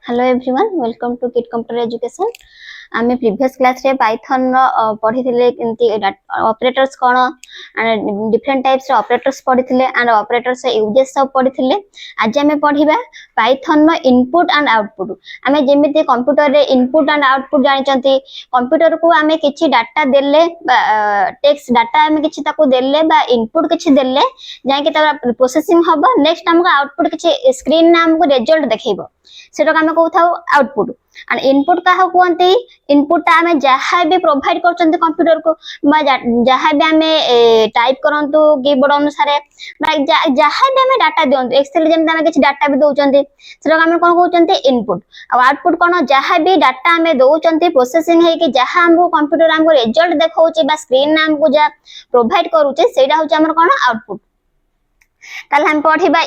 Hello everyone, welcome to Kit Computer Education. आमे previous class रे Python पढ़ी थिले किंती ऑपरेटर्स कोन एंड डिफरेंट टाइप्स ऑपरेटर्स पढ़ी थिले एंड ऑपरेटर्स यूजेस सब पढ़ी थिले। आज आमे पढ़िबा पाइथन नो इनपुट एंड आउटपुट। आमे जेमिति कंप्यूटर रे इनपुट एंड आउटपुट जानि चंती कंप्यूटर को आमे किछि डाटा देले टेक्स्ट डाटा आमे किछि ताको देले बा इनपुट किछि देले जाय कि ता प्रोसेसिंग हबो नेक्स्ट हमको आउटपुट किछि स्क्रीन ना हमको रिजल्ट देखैबो सेटा आमे कहथाउ आउटपुट एंड इनपुट का कहते इनपुट आमे जहाँ भी प्रोवाइड करछंती कंप्यूटर को जहाँ भी आमे टाइप करंतु कीबोर्ड अनुसार जहाँ भी आमे डाटा दियंतु एक्सेल जेम आमे किछि डाटा भी दउचंती सेटा आमे कोन कहउचंती इनपुट और आउटपुट कोन जहाँ भी डाटा आमे दउचंती प्रोसेसिंग है कि जहाँ हमको कंप्यूटर हमको रिजल्ट देखौची बा स्क्रीन हमको जा प्रोवाइड करूचे सेटा होची हमर कोन आउटपुट। ताल हम पढ़िबा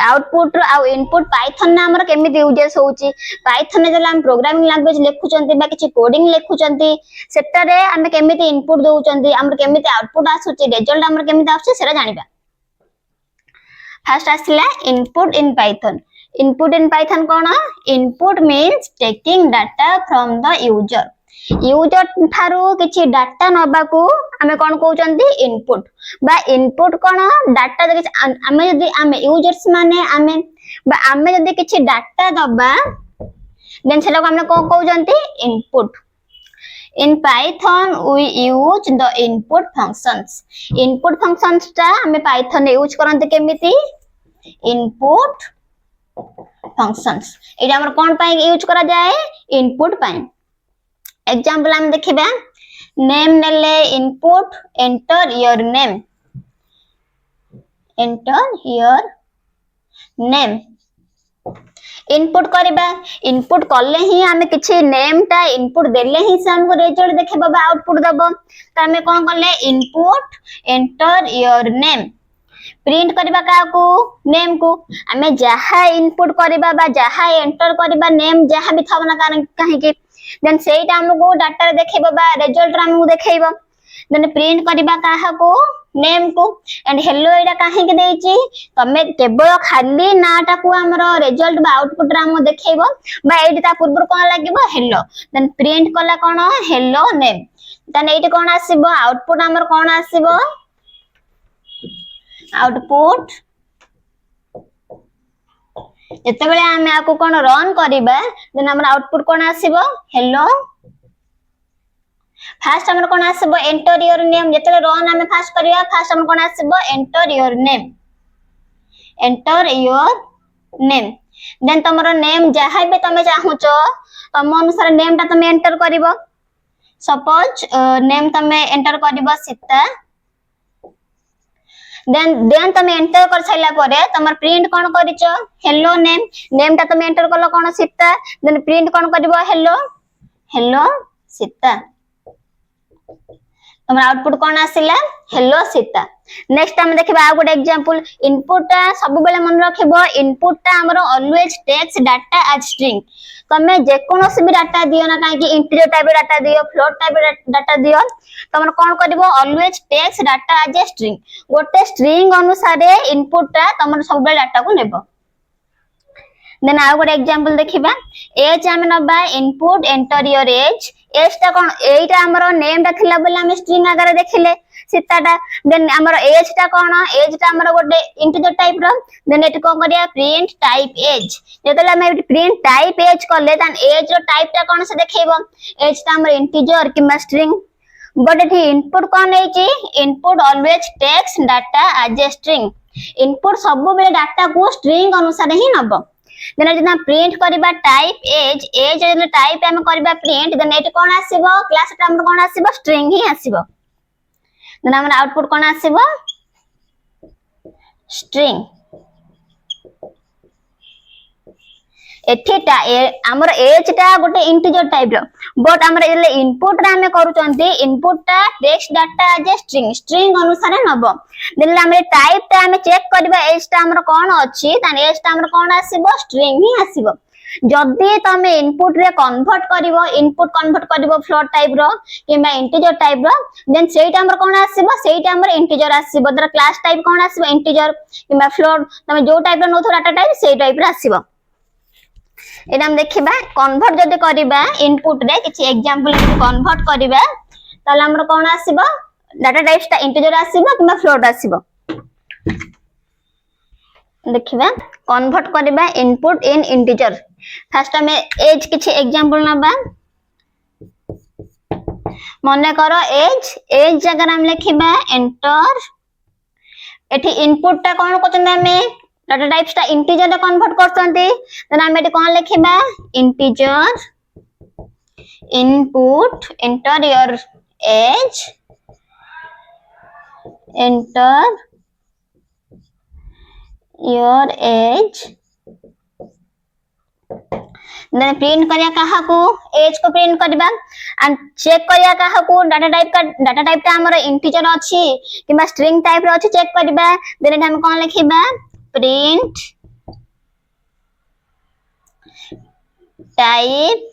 आउटपुट आ इनपुट पाइथन ना हमर केमिति यूजेस होउची पाइथन ने जला हम प्रोग्रामिंग लैंग्वेज लेखुचंती बा किछि कोडिंग लेखुचंती सेटा रे हम केमिति इनपुट दउचंती हमर केमिति आउटपुट आसुची रिजल्ट हमर केमिति आसुची सेरा जानिबा। फर्स्ट आसिला input in Python. Input in Python कोन input means taking data from the user user थारू किछि डाटा नबाकू हमें कोन कहउचंती इनपुट बा इनपुट कोन डाटा हमें यदि हमें यूजर्स माने हमें यदि किछि डाटा दबा देन सेटा को हमें कोन कहउचंती input. In Python we use the input functions टा हमें पाइथन यूज करंते केमिति इनपुट फंक्शंस एटा हमर कोन पाई यूज करा जाए इनपुट पाई। एग्जांपल हम देखिबा नेम नेले input enter your name input करबा इनपुट करले ही हमें किछि नेम टा इनपुट देले ही से हमको रिजल्ट देखेबा बा आउटपुट दबो त हमें कोन करले input enter your name print करबा का को नेम को हमें जहा इनपुट करबा बा जहा एंटर करबा नेम जहा भी थबना काहे कि देन सेटा हमको डाटा रे देखेबा बा रिजल्ट हमको देखेबा देन प्रिंट करबा काहा को नेम को एंड हेलो एटा काहे के देछि तमे केवल खाली नाटा को हमरो रिजल्ट बा आउटपुट रा हम देखेबो बा एटी ता पूर्व कोन लागिबो हेलो देन प्रिंट कला कोन हेलो नेम देन एटी कोन आसीबो आउटपुट हमर कोन आसीबो आउटपुट जते बेले हम आको कोन रन करिबा देन हमर आउटपुट कोन आसीबो हेलो। फर्स्ट हमर कोन आसीबो एंटर योर नेम जते रन हम फर्स्ट करिया फर्स्ट हमर कोन आसीबो एंटर योर नेम देन तमरो नेम जहा भी तमे चाहूचो तम अनुसार नेम ता तमे एंटर करिवो सपोज नेम तमे एंटर करिवो सीता देन तमे एंटर कर साइला परे तमर प्रिंट कोन करिचो हेलो नेम ता तमे एंटर करलो कोन सीता देन प्रिंट कोन करिवो हेलो सीता तमर आउटपुट कोन आसिला हेलो सीता। नेक्स्ट हम देखबा आ गुड एग्जांपल इनपुट ता सब बेले मन रखिबो इनपुट ता हमरो always takes data as string तमे जे कोनोसी भी डाटा दियो ना काहे कि इंटीजर टाइप डाटा दियो फ्लोट टाइप डाटा दियो तमर कोन करबो always takes data as string गोटे स्ट्रिंग अनुसार इनपुट ता तमर सब बेले डाटा को नेबो। देन आ गुड एग्जांपल देखिबा एज हम नबा इनपुट एंटर योर एज टा कोन एटा हमरो नेम टा थिला बोले हम स्ट्रिंग आगर देखिले सीताटा देन हमरो एज टा हमरो गोटे इंटीजर टाइप रो देन एट कोन करिया प्रिंट टाइप एज जेतले हम प्रिंट टाइप एज करले तन एज रो टाइप टा कोन से देखैबो एज टा हमरो इंटीजर किमा स्ट्रिंग बट एठी इनपुट कोन हेची input always text data as a string input सब बेले डाटा को स्ट्रिंग अनुसार ही नबो देन जना प्रिंट करबा टाइप एज जले टाइप हम करबा प्रिंट देन एट कोन आसीबो क्लास टा हमर कोन आसीबो स्ट्रिंग ही आसीबो देन हमर आउटपुट कोन आसीबो स्ट्रिंग एठीटा हमर एज टा गोटे इंटीजर टाइप रो बट हमर एले इनपुट रा हम करूचंती इनपुट टा टेक्स्ट डाटा एज स्ट्रिंग अनुसार नबो देन हमर टाइप टा हम चेक करबा एज टा हमर कोन अछि तन एज टा हमर कोन आसीबो स्ट्रिंग ही आसीबो जदी तमे इनपुट रे कन्वर्ट करिवो फ्लोट टाइप रो किबा इंटीजर टाइप रो देन सेटा हमर कोन आसीबो सेटा हमर इंटीजर आसीबो दर क्लास टाइप कोन आसीबो इंटीजर किबा फ्लोट तमे जो टाइप रो नोथो डाटा टाइप से टाइप रो आसीबो एटा हम देखिबा कन्वर्ट जदि करबा इनपुट रे किछि एग्जांपल कन्वर्ट करबा ताले हमर कोन आसीबो डाटा टाइप्स ता इंटीजर आसीबो किबा फ्लोट आसीबो देखिबा कन्वर्ट करबा इनपुट इन इंटीजर फर्स्ट हमें एज किछि एग्जांपल नबा मने करो एज जगह हम लिखिबा एंटर एठी इनपुट ता कोन कोचन हमें डाटा टाइप्स ता इंटीजर रे कन्वर्ट करछंती देन हम एठी कोन लिखिबा integer input enter your age enter your age then print करिया कहा को एज को प्रिंट करबा एंड चेक करिया कहा को डाटा टाइप ता हमर इंटीजर अछि किबा स्ट्रिंग टाइप रो अछि चेक करबा देन हम कोन लिखिबा प्रिंट टाइप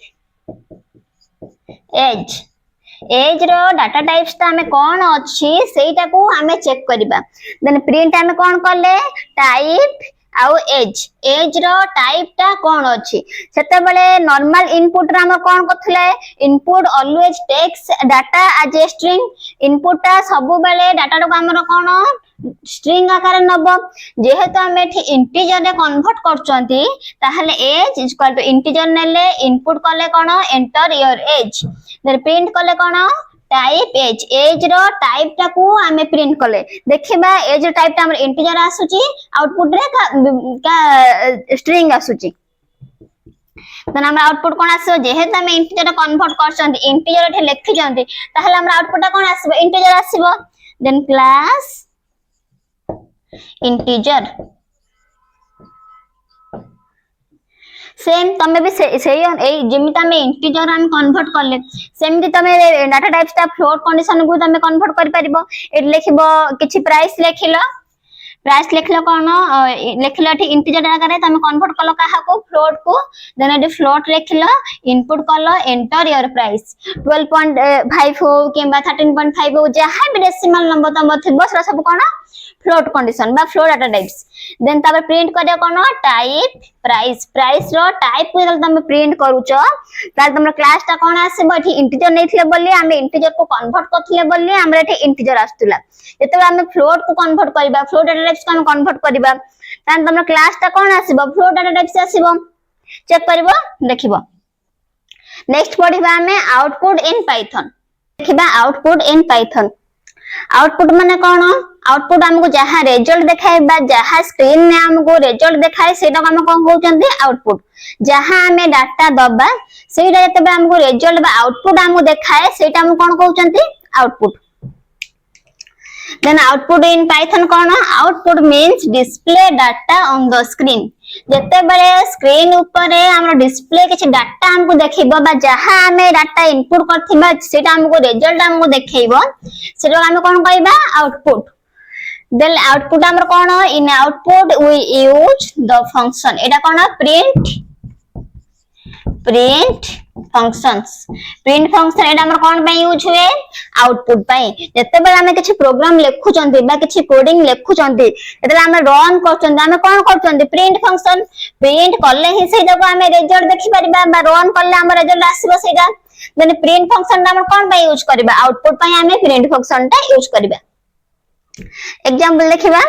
एज रो डाटा टाइप्स ता हमें कोन अछि सेटा को हमें चेक करबा देन प्रिंट हमें कोन करले टाइप आउ एज रो टाइप ता कोन अछि सेते बेले नॉर्मल इनपुट रा हम कोन करथले input always takes data as a string input ता सब बेले डाटा रो हमर कोन स्ट्रिंग आकार नब जेहेतु हम एठी इंटीजर रे कन्वर्ट करचंती ताहले age is equal to integer नेले इनपुट करले कोन enter your age then print करले कोन टाइप एज रो टाइप ता को हमें प्रिंट करले देखिबा एज टाइप ता हमर इंटीजर आसुची आउटपुट रे का स्ट्रिंग आसुची देन हमर आउटपुट कोन आसो जेहेतु हम इंटीजर रे कन्वर्ट करचंती इंटीजर एठी लिखि जंती ताहले हमर आउटपुट कोन आसीबो इंटीजर आसीबो देन क्लास इंटीजर सेम तमे भी से जेमिता में इंटीजर हम कन्वर्ट करले सेमति तमे डाटा टाइप्स ता फ्लोट कंडीशन को तमे कन्वर्ट कर परिबो ए लिखिबो किछि प्राइस लिखलो कोन लिखलो एठी इंटीजर आकारे तमे कन्वर्ट करलो काहा को फ्लोट को देन एठी फ्लोट लिखलो इनपुट करलो एंटर योर प्राइस 12.5 हो किबा 13.5 हो जहा भी डेसिमल नंबर तम थिबो सरा सब कोन फ्लोट कंडीशन बा फ्लोट डाटा टाइप्स देन तापर प्रिंट करिया कोन टाइप प्राइस रो टाइप को जब तुम प्रिंट करूचो ताल तुम क्लास ता कोन आसीबो एठी इंटीजर नैथिले बोली हमें इंटीजर को कन्वर्ट करथिले बोली हमरा एठी इंटीजर आस्तुला जते हमें फ्लोट को कन्वर्ट करबा फ्लोट डाटा टाइप्स को हम कन्वर्ट करबा तान तुम क्लास ता कोन आसीबो फ्लोट डाटा टाइप्स आसीबो चेक करबो देखिबो नेक्स्ट पढिबा हमें आउटपुट इन पाइथन देखिबा आउटपुट इन पाइथन आउटपुट माने कोन आउटपुट हमको जहा रिजल्ट देखाइबा जहा स्क्रीन में हमको रिजल्ट देखाए सेटा हम कोन कहउचंती आउटपुट जहा हमें डाटा दबा सेटा जते हमको रिजल्ट बा आउटपुट हमको देखाए सेटा हम कोन कहउचंती output then output in python कोन output means display data on the screen जते बेले स्क्रीन ऊपर हमर डिस्प्ले किछ डाटा हमको देखिबो बा जहा हमें डाटा इनपुट करथिबा सेटा हमको रिजल्ट हमको देखैबो सेटा हम कोन कहबा आउटपुट then output हमर कोन in output we use the function Etah cone print function एटा हमर कोन पे यूज हुए आउटपुट पे जते बेले हम किछ प्रोग्राम लिखु चंती बा किछ कोडिंग लिखु चंती एतले हम रन करचंती हम कोन करचंती प्रिंट फंक्शन प्रिंट करले ही सेटा को हम रिजल्ट देखि परिबा बा रन करले हम रिजल्ट आसीबो सेटा देन प्रिंट फंक्शन हम कोन पे यूज करबा आउटपुट पे हम प्रिंट फंक्शन ता यूज करबा एग्जांपल देखिबा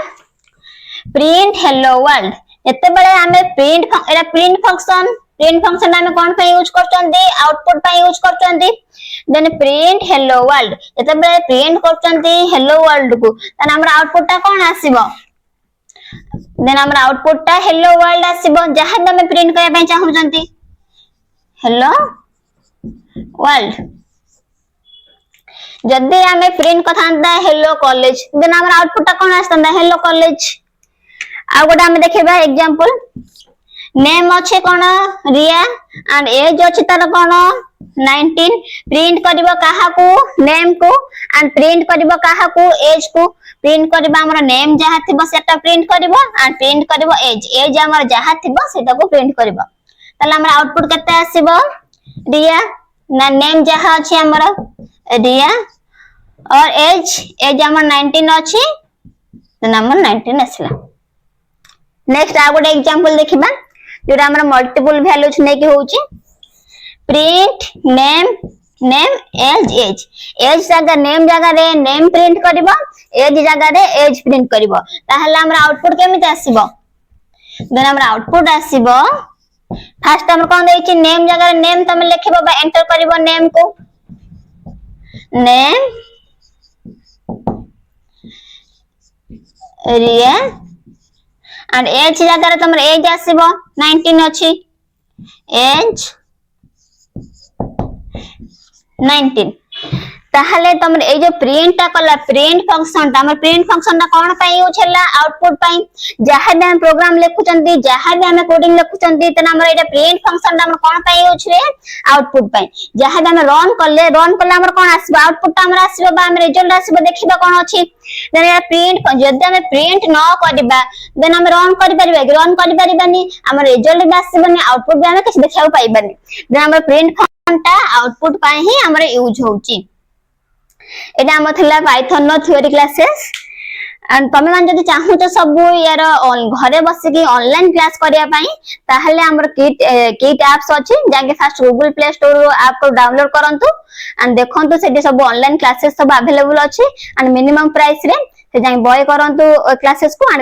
प्रिंट हेलो वर्ल्ड एते बेले हमें प्रिंट फंक्शन हमें कोन पे यूज करचंती आउटपुट पे यूज करचंती देन प्रिंट हेलो वर्ल्ड एते बेले प्रिंट करचंती हेलो वर्ल्ड को देन हमरा आउटपुट ता कोन आसीबो देन हमरा आउटपुट ता हेलो वर्ल्ड आसीबो जहा हम प्रिंट करबा पे चाहउचंती हेलो वर्ल्ड जदि हमें प्रिंट करथांता हेलो कॉलेज देन हमरा आउटपुट ता कोन आस्तंदा हेलो कॉलेज आ गोटा हम देखिबा एग्जांपल नेम अच्छे कोन रिया एंड एज अच्छे तार कोन 19 प्रिंट करबो काहा को नेम को एंड प्रिंट करबो काहा को एज को प्रिंट करबा हमर नेम जहा थिबो सेटा प्रिंट करबो एंड प्रिंट करबो एज हमर जहा थिबो सेटा को प्रिंट करबो तले हमर आउटपुट केते आसीबो रिया ना नेम जहा अछि हमर रिया और एज हमर 19 अछि त नंबर 19 आसीला नेक्स्ट आ गोटे एग्जांपल देखिबा जोटा हमर मल्टीपल वैल्यूज नै के होची प्रिंट नेम एज जगह नेम जगह रे नेम प्रिंट करबो एज जगह रे एज प्रिंट करबो ताहले हमर आउटपुट केमिति आसीबो देन हमर आउटपुट आसीबो फर्स्ट हमर कोन देछि नेम जगह रे नेम तमे लिखबो बा एंटर करबो नेम को नेम रियल and एज जगह रे तमर एज आसीबो 19 अछि एज 19 ताहले तमर ए जो प्रिंट ता कला प्रिंट फंक्शन ता हमर प्रिंट फंक्शन ता कोन पई यूज हला आउटपुट पई जहां भी हम प्रोग्राम लिखुचंती जहां भी हम कोडिंग लिखुचंती तना हमर एटा प्रिंट फंक्शन ता हमर कोन पई यूज रे आउटपुट पई जहां भी हम रन करले हमर कोन आसीबो आउटपुट ता हमर आसीबो बा हम रिजल्ट आसीबो देखिबा कोन अछि देन एटा प्रिंट जदी हम प्रिंट न करबा देन हम रन करि परिबानी हमर रिजल्ट भी आसीबनी आउटपुट भी हम किछ देखिबा पाइबानी देन हमर प्रिंट फंक्शन ता आउटपुट पई ही हमर यूज होउची एटा हम थला पाइथन नो थ्योरी क्लासेस एंड तमे मान जदी चाहू तो सब यार घरे बसी की ऑनलाइन क्लास करिया पई ताहले हमर किट एप्स अछि जाके फर्स्ट गूगल प्ले स्टोर रो ऐप को डाउनलोड करंतु एंड देखंतु सेठी सब ऑनलाइन क्लासेस सब अवेलेबल अछि एंड मिनिमम प्राइस रे से जाई बॉय करंतु क्लासेस को